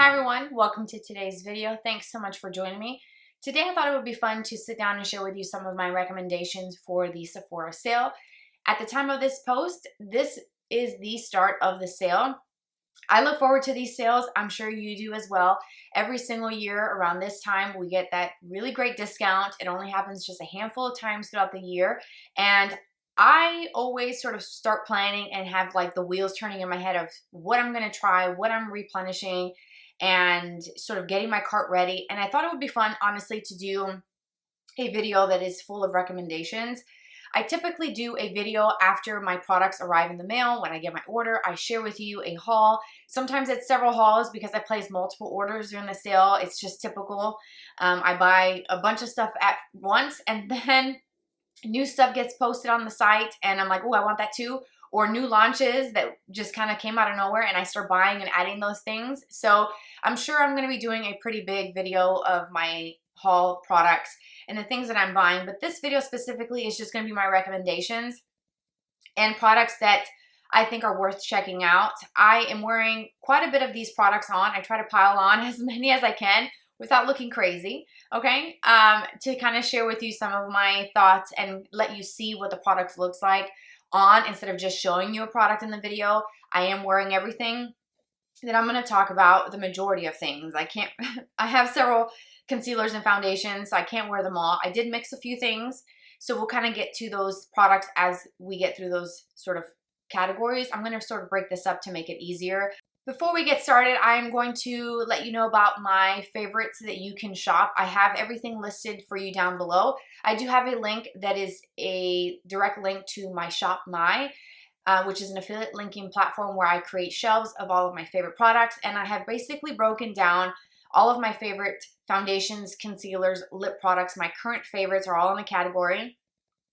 Hi everyone, welcome to today's video. Thanks so much for joining me. Today I thought it would be fun to sit down and share with you some of my recommendations for the Sephora sale. At the time of this post, this is the start of the sale. I look forward to these sales. I'm sure you do as well. Every single year around this time, we get that really great discount. It only happens just a handful of times throughout the year. And I always sort of start planning and have like the wheels turning in my head of what I'm going to try, what I'm replenishing, and sort of getting my cart ready. And I thought it would be fun, honestly, to do a video that is full of recommendations. I typically do a video after my products arrive in the mail. When I get my order, I share with you a haul. Sometimes it's several hauls because I place multiple orders during the sale. It's just typical. I buy a bunch of stuff at once and then new stuff gets posted on the site and I'm like, oh, I want that too. Or new launches that just kind of came out of nowhere and I start buying and adding those things. So I'm sure I'm going to be doing a pretty big video of my haul products and the things that I'm buying. But this video specifically is just going to be my recommendations and products that I think are worth checking out. I am wearing quite a bit of these products on. I try to pile on as many as I can without looking crazy, okay? To kind of share with you some of my thoughts and let you see what the product looks like on instead of just showing you a product in the video. I am wearing everything that I'm going to talk about, the majority of things. I have several concealers and foundations, so I can't wear them all. I did mix a few things, so we'll kind of get to those products as we get through those sort of categories. I'm going to sort of break this up to make it easier. Before we get started, I'm going to let you know about my favorites that you can shop. I have everything listed for you down below. I do have a link that is a direct link to my Shop My, which is an affiliate linking platform where I create shelves of all of my favorite products. And I have basically broken down all of my favorite foundations, concealers, lip products. My current favorites are all in a category.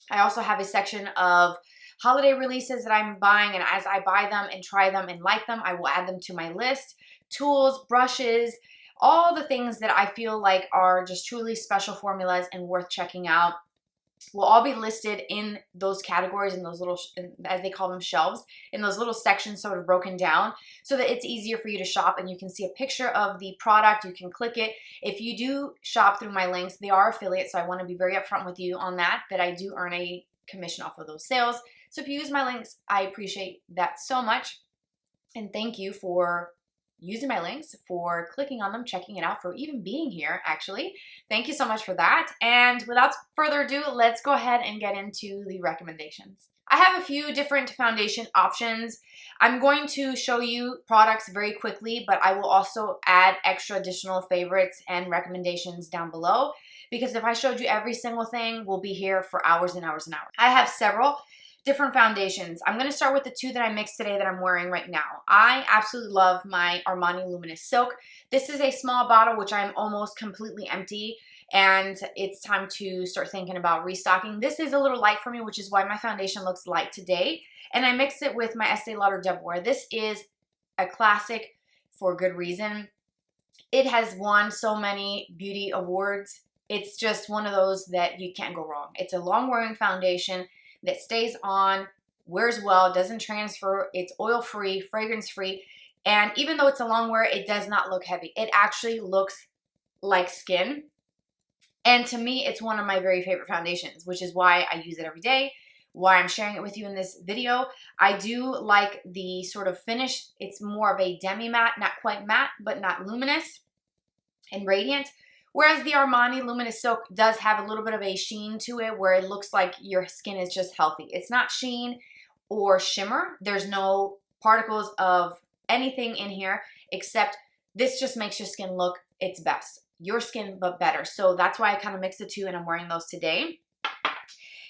I also have a section of holiday releases that I'm buying, and as I buy them and try them and like them, I will add them to my list. Tools, brushes, all the things that I feel like are just truly special formulas and worth checking out will all be listed in those categories, in those little, as they call them, shelves, in those little sections sort of broken down so that it's easier for you to shop and you can see a picture of the product. You can click it. If you do shop through my links, they are affiliates, so I want to be very upfront with you on that I do earn a commission off of those sales. So if you use my links, I appreciate that so much. And thank you for using my links, for clicking on them, checking it out, for even being here, actually. Thank you so much for that. And without further ado, let's go ahead and get into the recommendations. I have a few different foundation options. I'm going to show you products very quickly, but I will also add extra additional favorites and recommendations down below, because if I showed you every single thing, we'll be here for hours and hours and hours. I have several different foundations. I'm going to start with the two that I mixed today that I'm wearing right now. I absolutely love my Armani Luminous Silk. This is a small bottle, which I'm almost completely empty, and it's time to start thinking about restocking. This is a little light for me, which is why my foundation looks light today. And I mixed it with my Estée Lauder Deboer. This is a classic for good reason. It has won so many beauty awards. It's just one of those that you can't go wrong. It's a long-wearing foundation that stays on, wears well, doesn't transfer, it's oil-free, fragrance-free, and even though it's a long wear, it does not look heavy. It actually looks like skin, and to me, it's one of my very favorite foundations, which is why I use it every day, why I'm sharing it with you in this video. I do like the sort of finish. It's more of a demi-matte, not quite matte, but not luminous and radiant. Whereas the Armani Luminous Silk does have a little bit of a sheen to it where it looks like your skin is just healthy. It's not sheen or shimmer. There's no particles of anything in here except this just makes your skin look its best. Your skin, but better. So that's why I kind of mixed the two and I'm wearing those today.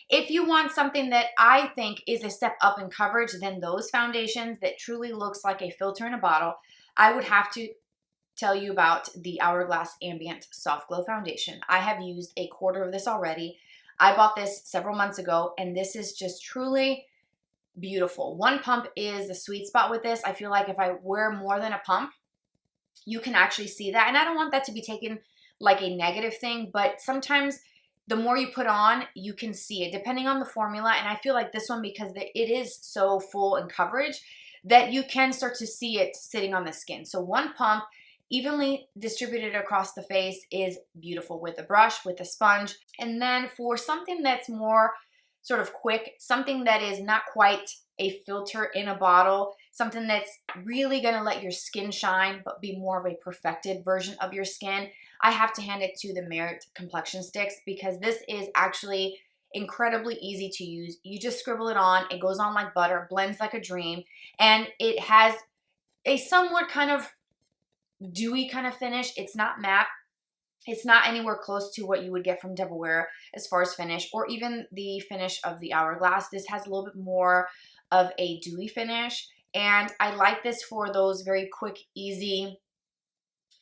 If you want something that I think is a step up in coverage than those foundations that truly looks like a filter in a bottle, I would have to tell you about the Hourglass Ambient Soft Glow Foundation. I have used a quarter of this already. I bought this several months ago and this is just truly beautiful. One pump is the sweet spot with this. I feel like if I wear more than a pump, you can actually see that. And I don't want that to be taken like a negative thing, but sometimes the more you put on, you can see it depending on the formula. And I feel like this one, because it is so full in coverage, that you can start to see it sitting on the skin. So one pump evenly distributed across the face is beautiful with a brush, with a sponge. And then for something that's more sort of quick, something that is not quite a filter in a bottle, something that's really gonna let your skin shine but be more of a perfected version of your skin, I have to hand it to the Merit Complexion Sticks, because this is actually incredibly easy to use. You just scribble it on, it goes on like butter, blends like a dream, and it has a somewhat kind of dewy kind of finish. It's not matte. It's not anywhere close to what you would get from Double Wear as far as finish, or even the finish of the Hourglass. This has a little bit more of a dewy finish, and I like this for those very quick, easy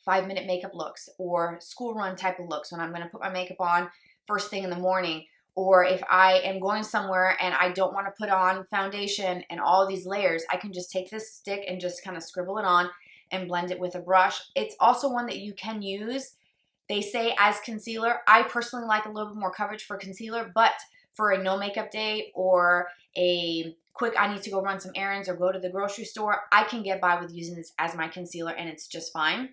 5-minute makeup looks or school run type of looks when I'm going to put my makeup on first thing in the morning, or if I am going somewhere and I don't want to put on foundation and all these layers, I can just take this stick and just kind of scribble it on and blend it with a brush. It's also one that you can use, they say, as concealer. I personally like a little bit more coverage for concealer, but for a no makeup day or a quick, I need to go run some errands or go to the grocery store, I can get by with using this as my concealer and it's just fine.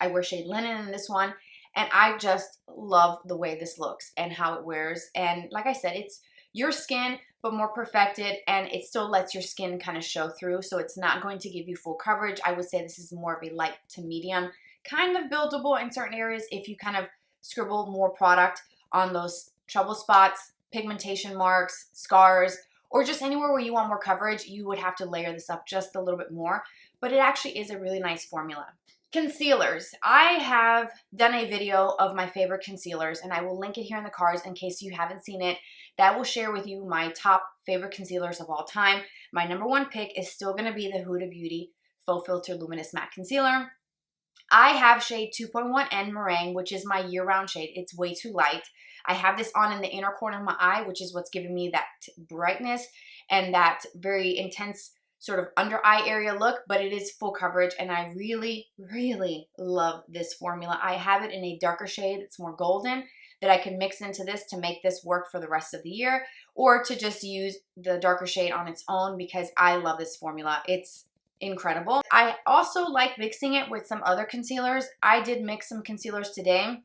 I wear shade Linen in this one, and I just love the way this looks and how it wears. And like I said, it's your skin but more perfected, and it still lets your skin kind of show through, so it's not going to give you full coverage. I would say this is more of a light to medium, kind of buildable in certain areas if you kind of scribble more product on those trouble spots, pigmentation marks, scars, or just anywhere where you want more coverage. You would have to layer this up just a little bit more, but it actually is a really nice formula. Concealers. I have done a video of my favorite concealers, and I will link it here in the cards in case you haven't seen it. That will share with you my top favorite concealers of all time. My number one pick is still going to be the Huda Beauty Faux Filter Luminous Matte Concealer. I have shade 2.1N Meringue, which is my year-round shade. It's way too light. I have this on in the inner corner of my eye, which is what's giving me that brightness and that very intense sort of under eye area look, but it is full coverage, and I really, really love this formula. I have it in a darker shade. It's more golden, that I can mix into this to make this work for the rest of the year, or to just use the darker shade on its own, because I love this formula. It's incredible. I also like mixing it with some other concealers. I did mix some concealers today.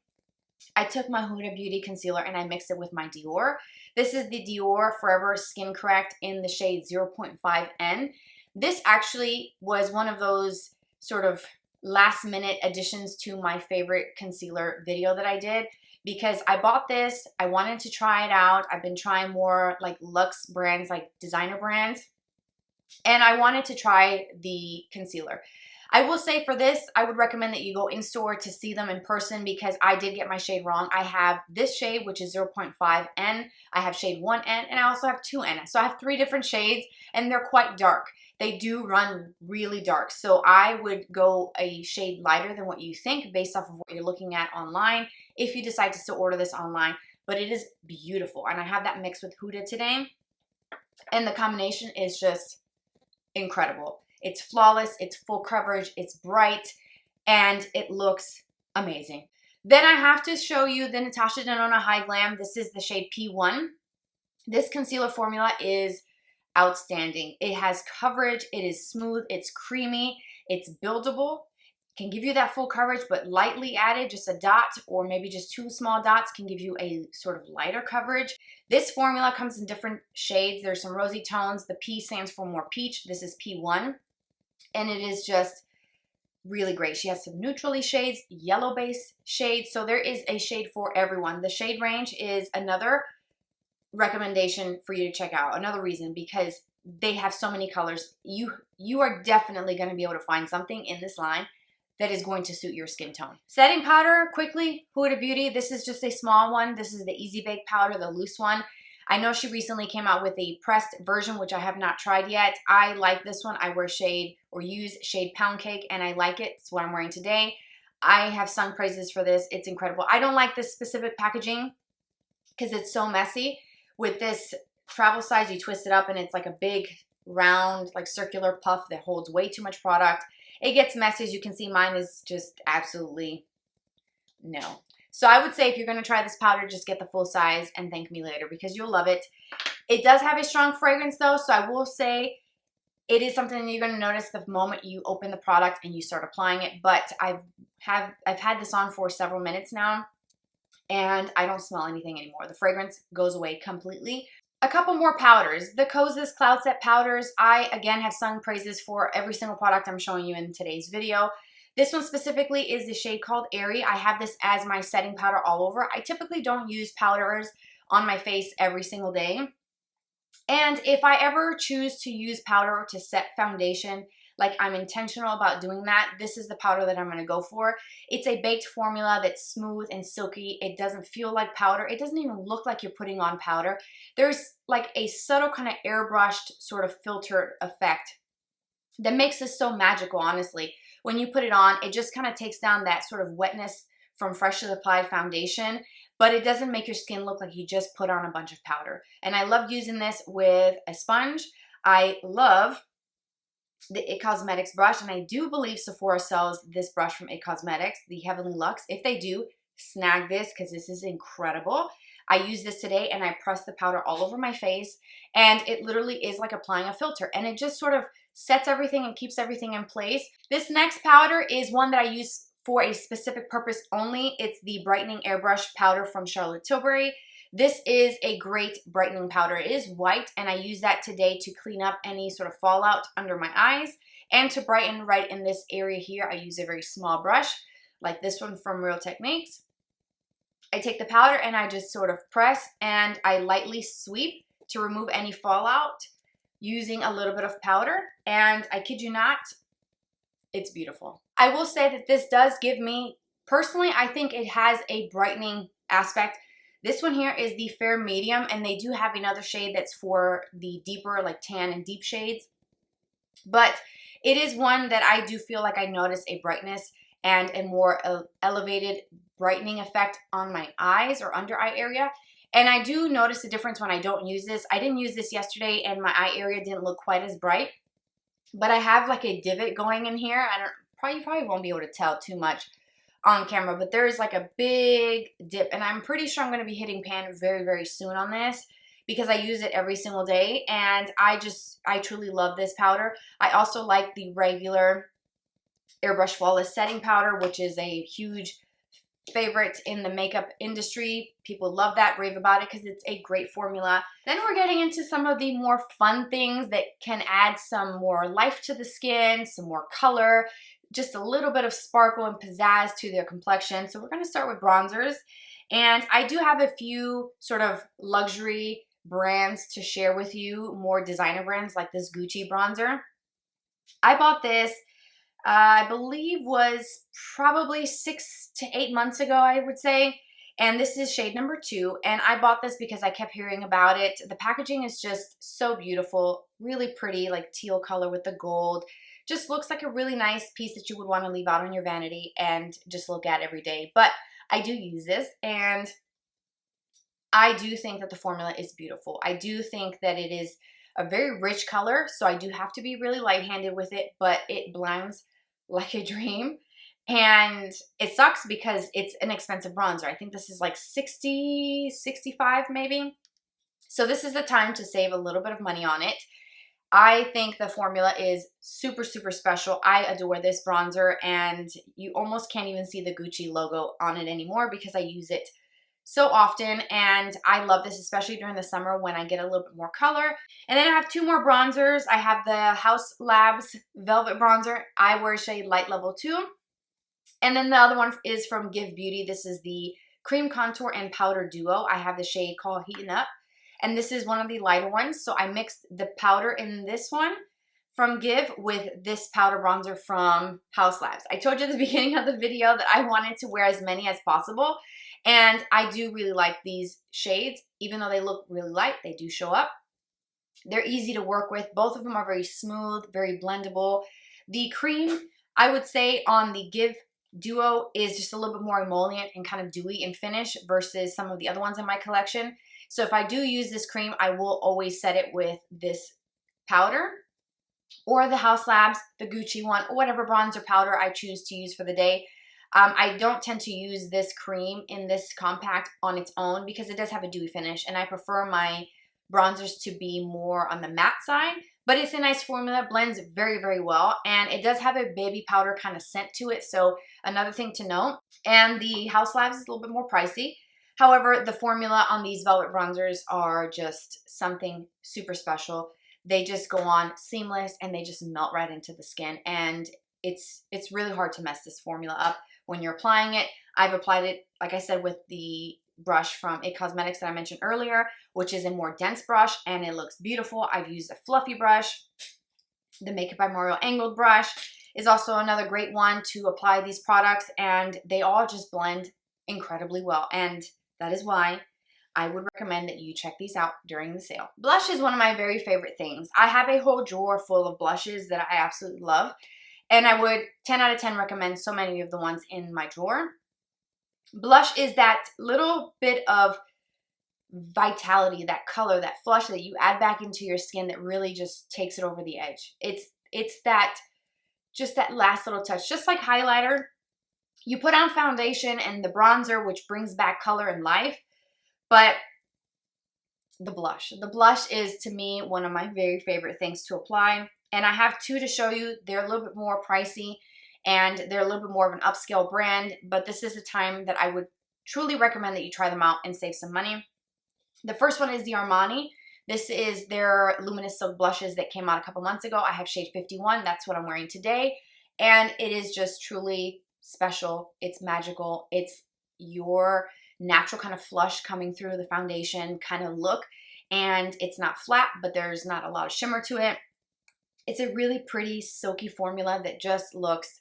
I took my Huda Beauty concealer and I mixed it with my Dior. This is the Dior Forever Skin Correct in the shade 0.5N. This actually was one of those sort of last minute additions to my favorite concealer video that I did, because I bought this, I wanted to try it out. I've been trying more like luxe brands, like designer brands, and I wanted to try the concealer. I will say for this, I would recommend that you go in store to see them in person, because I did get my shade wrong. I have this shade, which is 0.5N. I have shade 1N, and I also have 2N. So I have 3 different shades, and they're quite dark. They do run really dark. So I would go a shade lighter than what you think based off of what you're looking at online, if you decide to still order this online. But it is beautiful. And I have that mixed with Huda today, and the combination is just incredible. It's flawless, it's full coverage, it's bright, and it looks amazing. Then I have to show you the Natasha Denona Hyglam. This is the shade P1. This concealer formula is outstanding. It has coverage, it is smooth, it's creamy, it's buildable. Can give you that full coverage, but lightly added, just a dot or maybe just 2 small dots can give you a sort of lighter coverage. This formula comes in different shades. There's some rosy tones. The P stands for more peach. This is P1. And it is just really great. She has some neutrally shades, yellow base shades. So there is a shade for everyone. The shade range is another recommendation for you to check out. Another reason, because they have so many colors. You are definitely going to be able to find something in this line that is going to suit your skin tone. Setting powder, quickly, Huda Beauty. This is just a small one. This is the Easy Bake powder, the loose one. I know she recently came out with a pressed version, which I have not tried yet. I like this one. I wear shade or use shade Pound Cake, and I like it. It's what I'm wearing today. I have sung praises for this. It's incredible. I don't like this specific packaging because it's so messy. With this travel size, you twist it up and it's like a big round, like circular puff that holds way too much product. It gets messy. As you can see, mine is just absolutely no. So I would say if you're going to try this powder, just get the full size and thank me later, because you'll love it. It does have a strong fragrance though, so I will say It is something that you're going to notice the moment you open the product and you start applying it, but I've had this on for several minutes now, and I don't smell anything anymore. The fragrance goes away completely. A couple more powders. The Kosas Cloud Set powders, I again have sung praises for every single product I'm showing you in today's video. This one specifically is the shade called Airy. I have this as my setting powder all over. I typically don't use powders on my face every single day. And if I ever choose to use powder to set foundation, like I'm intentional about doing that, this is the powder that I'm going to go for. It's a baked formula that's smooth and silky. It doesn't feel like powder. It doesn't even look like you're putting on powder. There's like a subtle kind of airbrushed sort of filtered effect that makes this so magical, honestly. When you put it on, it just kind of takes down that sort of wetness from freshly applied foundation, but it doesn't make your skin look like you just put on a bunch of powder. And I love using this with a sponge. I love the It Cosmetics brush, and I do believe Sephora sells this brush from It Cosmetics, the Heavenly Luxe. If they do, snag this because this is incredible. I use this today and I press the powder all over my face, and it literally is like applying a filter, and it just sort of sets everything and keeps everything in place. This next powder is one that I use for a specific purpose only. It's the Brightening Airbrush powder from Charlotte Tilbury. This is a great brightening powder. It is white, and I use that today to clean up any sort of fallout under my eyes and to brighten right in this area here. I use a very small brush like this one from Real Techniques. I take the powder and I just sort of press and I lightly sweep to remove any fallout using a little bit of powder, and I kid you not, it's beautiful. I will say that this does give me, personally, I think it has a brightening aspect. This one here is the Fair Medium, and they do have another shade that's for the deeper, like tan and deep shades. But it is one that I do feel like I notice a brightness and a more elevated brightening effect on my eyes or under eye area. And I do notice a difference when I don't use this. I didn't use this yesterday and my eye area didn't look quite as bright. But I have like a divot going in here. You probably won't be able to tell too much on camera, but there is like a big dip, and I'm pretty sure I'm going to be hitting pan very, very soon on this because I use it every single day, and I truly love this powder. I also like the regular Airbrush Flawless Setting Powder, which is a huge favorite in the makeup industry. People love that, rave about it because it's a great formula. Then we're getting into some of the more fun things that can add some more life to the skin, some more color, just a little bit of sparkle and pizzazz to their complexion. So we're going to start with bronzers. And I do have a few sort of luxury brands to share with you, more designer brands like this Gucci bronzer. I bought this, I believe was probably 6 to 8 months ago, I would say. And this is shade number 2. And I bought this because I kept hearing about it. The packaging is just so beautiful, really pretty, like teal color with the gold. Just looks like a really nice piece that you would want to leave out on your vanity and just look at every day. But I do use this, and I do think that the formula is beautiful. I do think that it is a very rich color, so I do have to be really light-handed with it, but it blends like a dream. And it sucks because it's an expensive bronzer. I think this is like $60, $65 maybe. So this is the time to save a little bit of money on it. I think the formula is super, super special. I adore this bronzer, and you almost can't even see the Gucci logo on it anymore because I use it so often, and I love this, especially during the summer when I get a little bit more color. And then I have 2 more bronzers. I have the Haus Labs Velvet Bronzer. I wear shade Light Level 2. And then the other one is from Give Beauty. This is the Cream Contour and Powder Duo. I have the shade called Heating Up. And this is one of the lighter ones. So I mixed the powder in this one from Give with this powder bronzer from Haus Labs. I told you at the beginning of the video that I wanted to wear as many as possible. And I do really like these shades. Even though they look really light, they do show up. They're easy to work with. Both of them are very smooth, very blendable. The cream, I would say on the Give Duo is just a little bit more emollient and kind of dewy in finish versus some of the other ones in my collection. So if I do use this cream, I will always set it with this powder or the Haus Labs, the Gucci one, or whatever bronzer powder I choose to use for the day. I don't tend to use this cream in this compact on its own because it does have a dewy finish, and I prefer my bronzers to be more on the matte side. but it's a nice formula, blends very, very well, and it does have a baby powder kind of scent to it, so another thing to note. And the Haus Labs is a little bit more pricey. However, the formula on these velvet bronzers are just something super special. They just go on seamless and they just melt right into the skin, and it's really hard to mess this formula up when you're applying it. I've applied it, like I said, with the brush from It Cosmetics that I mentioned earlier, which is a more dense brush, and it looks beautiful. I've used a fluffy brush. The Makeup by Mario angled brush is also another great one to apply these products, and they all just blend incredibly well, and that is why I would recommend that you check these out during the sale. Blush is one of my very favorite things. I have a whole drawer full of blushes that I absolutely love, and I would 10 out of 10 recommend so many of the ones in my drawer. Blush is that little bit of vitality, that color, that flush that you add back into your skin that really just takes it over the edge. It's that, just that last little touch. Just like highlighter, you put on foundation and the bronzer, which brings back color and life, but the blush is, to me, one of my very favorite things to apply. And I have two to show you. They're a little bit more pricey and they're a little bit more of an upscale brand, but this is a time that I would truly recommend that you try them out and save some money. The first one is the Armani. This is their Luminous Silk Blushes that came out a couple months ago. I have shade 51. That's what I'm wearing today. And it is just truly special. It's magical. It's your natural kind of flush coming through the foundation kind of look. And it's not flat, but there's not a lot of shimmer to it. It's a really pretty silky formula that just looks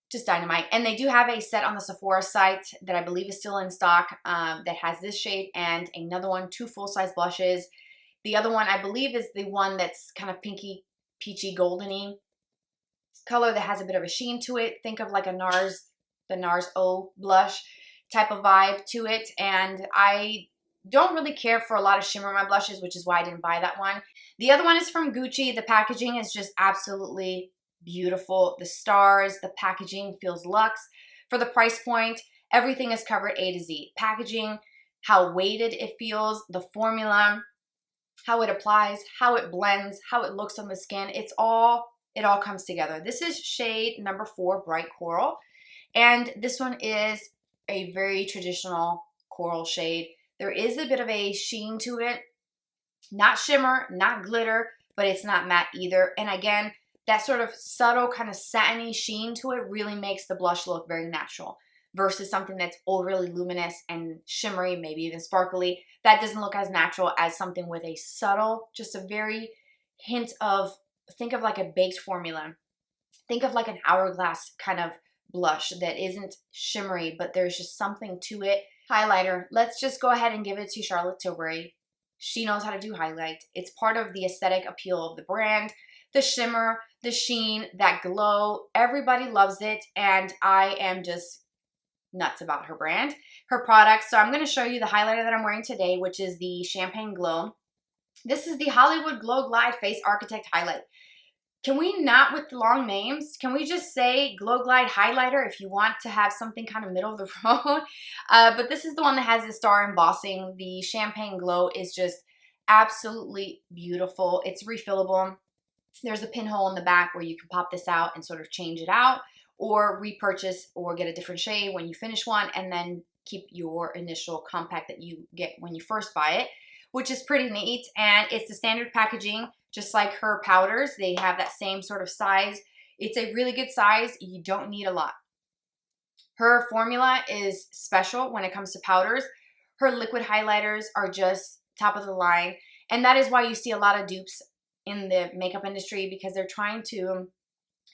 just dynamite. And they do have a set on the Sephora site that I believe is still in stock that has this shade and another one, 2 full-size blushes. The other one I believe is the one that's kind of pinky, peachy, goldeny color that has a bit of a sheen to it. Think of like a the NARS O blush type of vibe to it. And I don't really care for a lot of shimmer in my blushes, which is why I didn't buy that one. The other one is from Gucci. The packaging is just absolutely beautiful. The stars, the packaging feels luxe. For the price point, everything is covered A to Z. Packaging, how weighted it feels, the formula, how it applies, how it blends, how it looks on the skin. It all comes together. This is shade number 4, Bright Coral. And this one is a very traditional coral shade. There is a bit of a sheen to it. Not shimmer, not glitter, but it's not matte either. And again, that sort of subtle kind of satiny sheen to it really makes the blush look very natural versus something that's overly luminous and shimmery, maybe even sparkly. That doesn't look as natural as something with a subtle, just a very hint of, think of like a baked formula. Think of like an Hourglass kind of blush that isn't shimmery, but there's just something to it. Highlighter, let's just go ahead and give it to Charlotte Tilbury. She knows how to do highlight. It's part of the aesthetic appeal of the brand. The shimmer, the sheen, that glow, everybody loves it, and I am just nuts about her brand, her products. So I'm going to show you the highlighter that I'm wearing today, which is the Champagne Glow. This is the Hollywood Glow Glide Face Architect Highlight. Can we not, with the long names, can we just say Glow Glide Highlighter if you want to have something kind of middle of the road? But this is the one that has the star embossing. The Champagne Glow is just absolutely beautiful. It's refillable. There's a pinhole in the back where you can pop this out and sort of change it out or repurchase or get a different shade when you finish one and then keep your initial compact that you get when you first buy it, which is pretty neat. And it's the standard packaging, just like her powders. They have that same sort of size. It's a really good size. You don't need a lot. Her formula is special when it comes to powders. Her liquid highlighters are just top of the line. And that is why you see a lot of dupes in the makeup industry, because they're trying to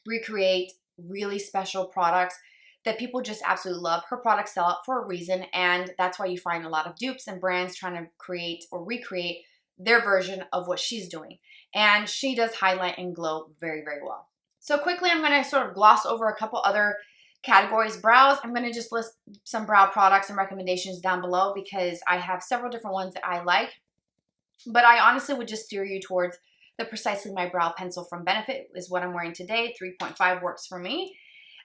recreate really special products that people just absolutely love. Her products sell out for a reason, and that's why you find a lot of dupes and brands trying to create or recreate their version of what she's doing. And she does highlight and glow very, very well. So quickly, I'm going to sort of gloss over a couple other categories. Brows, I'm going to just list some brow products and recommendations down below because I have several different ones that I like. But I honestly would just steer you towards the Precisely My Brow Pencil from Benefit is what I'm wearing today. 3.5 works for me.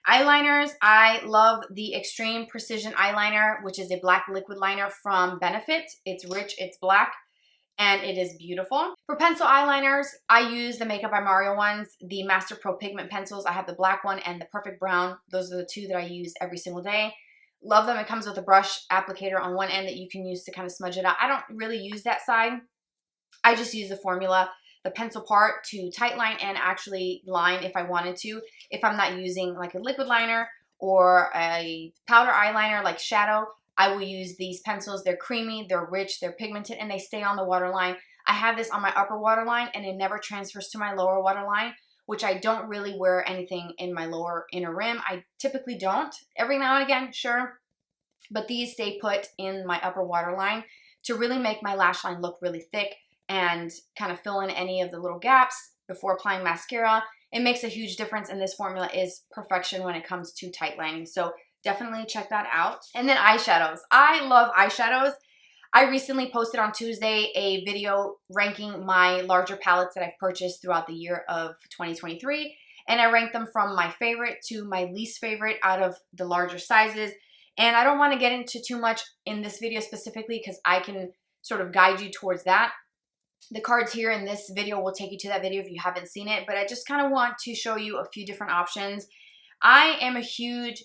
Eyeliners, I love the Extreme Precision Eyeliner, which is a black liquid liner from Benefit. It's rich, it's black, and it is beautiful. For pencil eyeliners, I use the Makeup by Mario ones, the Master Pro Pigment pencils. I have the black one and the Perfect Brown. Those are the two that I use every single day. Love them. It comes with a brush applicator on one end that you can use to kind of smudge it out. I don't really use that side. I just use the formula, the pencil part, to tightline and actually line if I wanted to. If I'm not using like a liquid liner or a powder eyeliner like shadow, I will use these pencils. They're creamy, they're rich, they're pigmented, and they stay on the waterline. I have this on my upper waterline and it never transfers to my lower waterline, which I don't really wear anything in my lower inner rim. I typically don't. Every now and again, sure. But these stay put in my upper waterline to really make my lash line look really thick and kind of fill in any of the little gaps before applying mascara. It makes a huge difference, and this formula is perfection when it comes to tight lining. So definitely check that out. And then eyeshadows. I love eyeshadows. I recently posted on Tuesday a video ranking my larger palettes that I've purchased throughout the year of 2023. And I ranked them from my favorite to my least favorite out of the larger sizes. And I don't want to get into too much in this video specifically because I can sort of guide you towards that. The cards here in this video will take you to that video if you haven't seen it, but I just kind of want to show you a few different options. I am a huge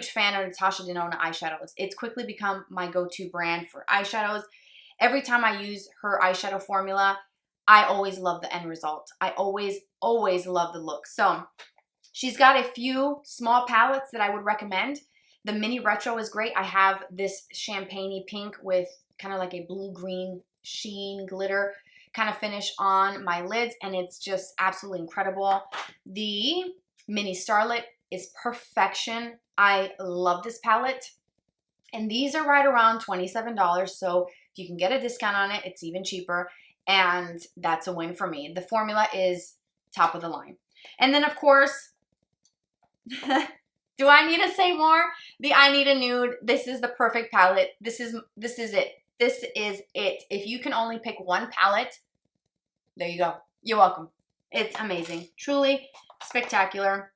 fan of Natasha Denona eyeshadows. It's quickly become my go-to brand for eyeshadows. Every time I use her eyeshadow formula, I always love the end result. I always love the look. So she's got a few small palettes that I would recommend. The Mini Retro is great. I have this champagne-y pink with kind of like a blue-green sheen glitter kind of finish on my lids, and it's just absolutely incredible. The Mini Starlet is perfection. I love this palette, and these are right around $27, so if you can get a discount on it, it's even cheaper, and that's a win for me. The formula is top of the line. And then of course, do I need to say more? The I Need a Nude. This is the perfect palette. This is it. This is it. If you can only pick one palette, there you go. You're welcome. It's amazing. Truly spectacular.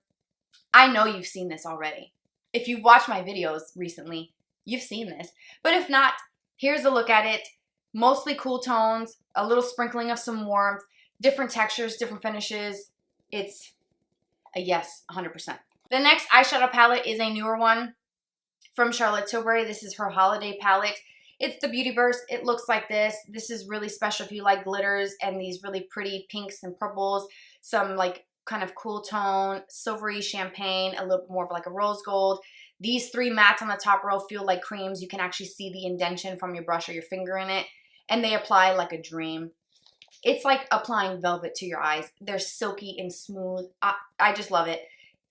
I know you've seen this already. If you've watched my videos recently, you've seen this. But if not, here's a look at it. Mostly cool tones, a little sprinkling of some warmth, different textures, different finishes. It's a yes, 100%. The next eyeshadow palette is a newer one from Charlotte Tilbury. This is her holiday palette. It's the Beautyverse. It looks like this. This is really special if you like glitters and these really pretty pinks and purples, some like kind of cool tone, silvery champagne, a little more of like a rose gold. These three mattes on the top row feel like creams. You can actually see the indentation from your brush or your finger in it, and they apply like a dream. It's like applying velvet to your eyes. They're silky and smooth. I just love it.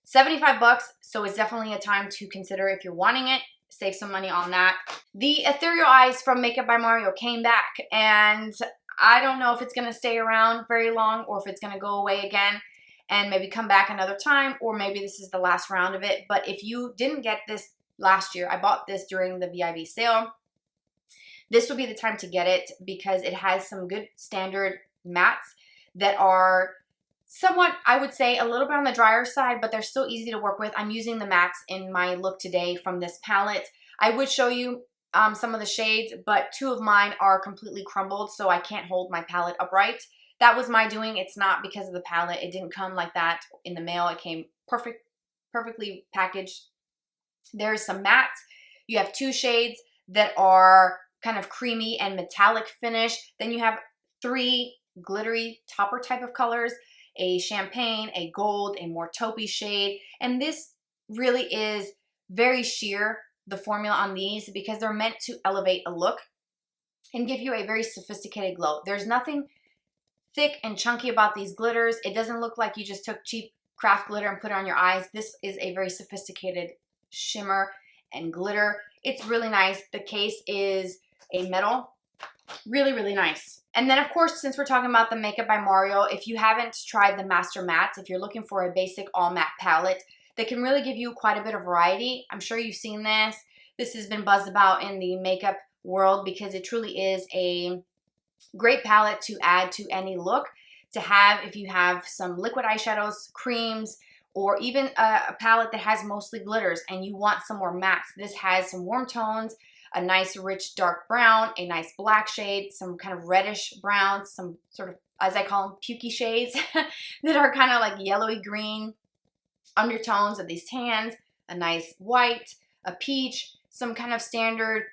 75 bucks, so it's definitely a time to consider if you're wanting it. Save some money on that. The Ethereal Eyes from Makeup by Mario came back, and I don't know if it's going to stay around very long or if it's going to go away again and maybe come back another time, or maybe this is the last round of it. But if you didn't get this last year, I bought this during the VIB sale. This would be the time to get it because it has some good standard mattes that are somewhat, I would say, a little bit on the drier side, but they're still easy to work with. I'm using the mattes in my look today from this palette. I would show you some of the shades, but two of mine are completely crumbled, so I can't hold my palette upright. That was my doing. It's not because of the palette. It didn't come like that in the mail. It came perfectly packaged. There's some mattes. You have two shades that are kind of creamy and metallic finish. Then you have three glittery topper type of colors, a champagne, a gold, a more taupey shade. And this really is very sheer, the formula on these, because they're meant to elevate a look and give you a very sophisticated glow. There's nothing thick and chunky about these glitters. It doesn't look like you just took cheap craft glitter and put it on your eyes. This is a very sophisticated shimmer and glitter. It's really nice. The case is a metal. Really, really nice. And then, of course, since we're talking about the Makeup by Mario, if you haven't tried the Master Mattes, if you're looking for a basic all matte palette that can really give you quite a bit of variety, I'm sure you've seen this. This has been buzzed about in the makeup world because it truly is a great palette to add to any look, to have if you have some liquid eyeshadows, creams, or even a palette that has mostly glitters and you want some more mattes. This has some warm tones, a nice rich dark brown, a nice black shade, some kind of reddish browns, some sort of, as I call them, pukey shades that are kind of like yellowy green undertones of these tans, a nice white, a peach, some kind of standard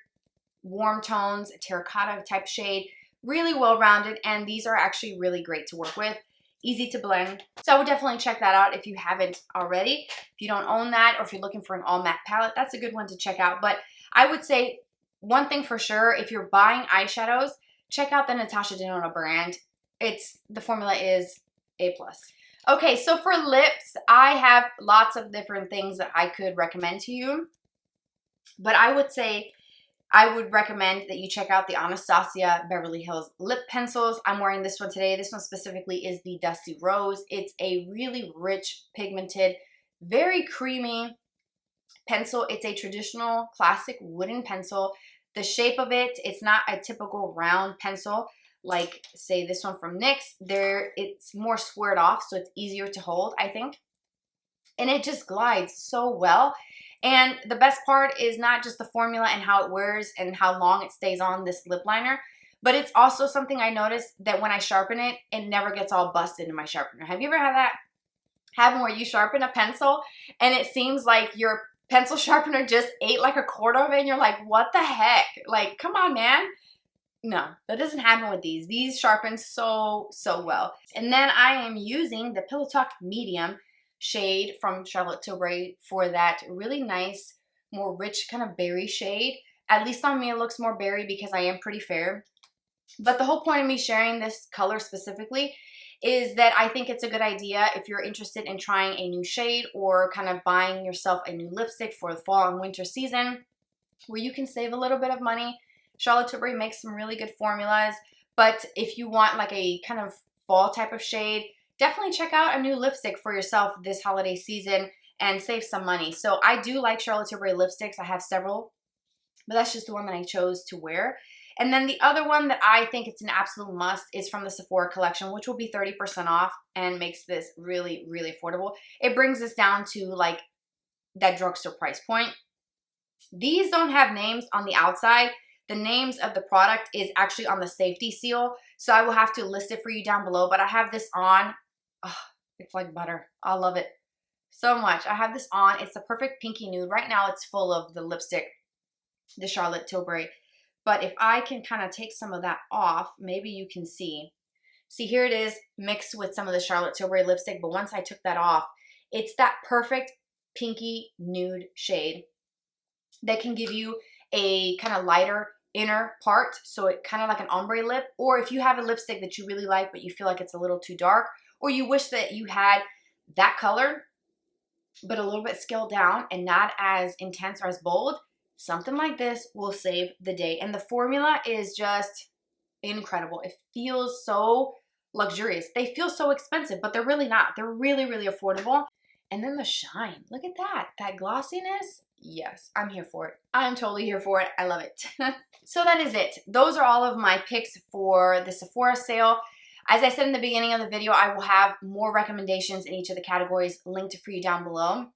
warm tones, a terracotta type shade, really well rounded, and these are actually really great to work with. Easy to blend. So I would definitely check that out if you haven't already. If you don't own that, or if you're looking for an all matte palette, that's a good one to check out. But I would say one thing for sure, if you're buying eyeshadows, check out the Natasha Denona brand. The formula is A+. Okay, so for lips, I have lots of different things that I could recommend to you. But I would say I would recommend that you check out the Anastasia Beverly Hills lip pencils. I'm wearing this one today. This one specifically is the Dusty Rose. It's a really rich, pigmented, very creamy pencil. It's a traditional classic wooden pencil. The shape of it, it's not a typical round pencil like, say, this one from NYX. It's more squared off, so it's easier to hold, I think. And it just glides so well. And the best part is not just the formula and how it wears and how long it stays on this lip liner, but it's also something I noticed that when I sharpen it, it never gets all busted in my sharpener. Have you ever had that happen where you sharpen a pencil and it seems like your pencil sharpener just ate like a quarter of it and you're like, what the heck? Like, come on, man. No, that doesn't happen with these. These sharpen so well. And then I am using the Pillow Talk Medium shade from Charlotte Tilbury for that really nice, more rich kind of berry shade. At least on me it looks more berry because I am pretty fair. But the whole point of me sharing this color specifically is that I think it's a good idea if you're interested in trying a new shade or kind of buying yourself a new lipstick for the fall and winter season where you can save a little bit of money. Charlotte Tilbury makes some really good formulas, but if you want like a kind of fall type of shade, definitely check out a new lipstick for yourself this holiday season and save some money. So I do like Charlotte Tilbury lipsticks. I have several, but that's just the one that I chose to wear. And then the other one that I think it's an absolute must is from the Sephora collection, which will be 30% off and makes this really, really affordable. It brings us down to like that drugstore price point. These don't have names on the outside. The names of the product is actually on the safety seal, so I will have to list it for you down below, but I have this on. Oh, it's like butter. I love it so much. I have this on. It's the perfect pinky nude. Right now it's full of the lipstick, the Charlotte Tilbury. But if I can kind of take some of that off, maybe you can see. See, here it is mixed with some of the Charlotte Tilbury lipstick, but once I took that off, it's that perfect pinky nude shade that can give you a kind of lighter inner part, so it kind of like an ombre lip. Or if you have a lipstick that you really like but you feel like it's a little too dark, or you wish that you had that color but a little bit scaled down and not as intense or as bold, something like this will save the day. And the formula is just incredible. It feels so luxurious. They feel so expensive, but they're really not. They're really, really affordable. And then the shine, look at that glossiness. Yes, I'm here for it. I'm totally here for it. I love it. So that is it. Those are all of my picks for the Sephora sale. As I said in the beginning of the video, I will have more recommendations in each of the categories linked for you down below.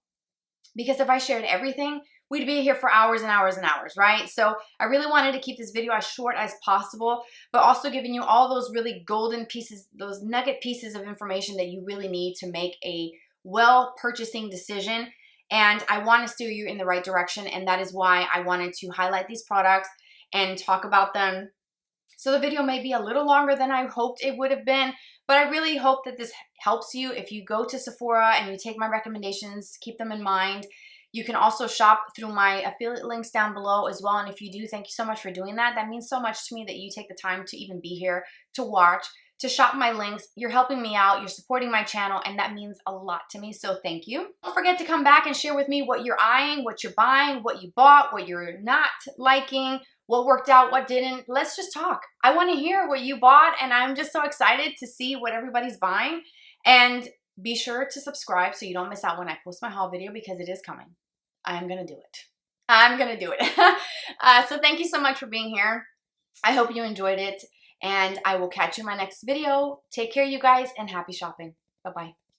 Because if I shared everything, we'd be here for hours and hours and hours, right? So I really wanted to keep this video as short as possible, but also giving you all those really golden pieces, those nugget pieces of information that you really need to make a well purchasing decision. And I want to steer you in the right direction, and that is why I wanted to highlight these products and talk about them. So the video may be a little longer than I hoped it would have been, but I really hope that this helps you. If you go to Sephora and you take my recommendations, keep them in mind. You can also shop through my affiliate links down below as well. And if you do, thank you so much for doing that. That means so much to me that you take the time to even be here, to watch, to shop my links. You're helping me out, you're supporting my channel, and that means a lot to me, so thank you. Don't forget to come back and share with me what you're eyeing, what you're buying, what you bought, what you're not liking, what worked out, what didn't. Let's just talk. I want to hear what you bought, and I'm just so excited to see what everybody's buying. And be sure to subscribe so you don't miss out when I post my haul video, because it is coming. I'm gonna do it. I'm gonna do it. So thank you so much for being here. I hope you enjoyed it, and I will catch you in my next video. Take care, you guys, and happy shopping. Bye-bye.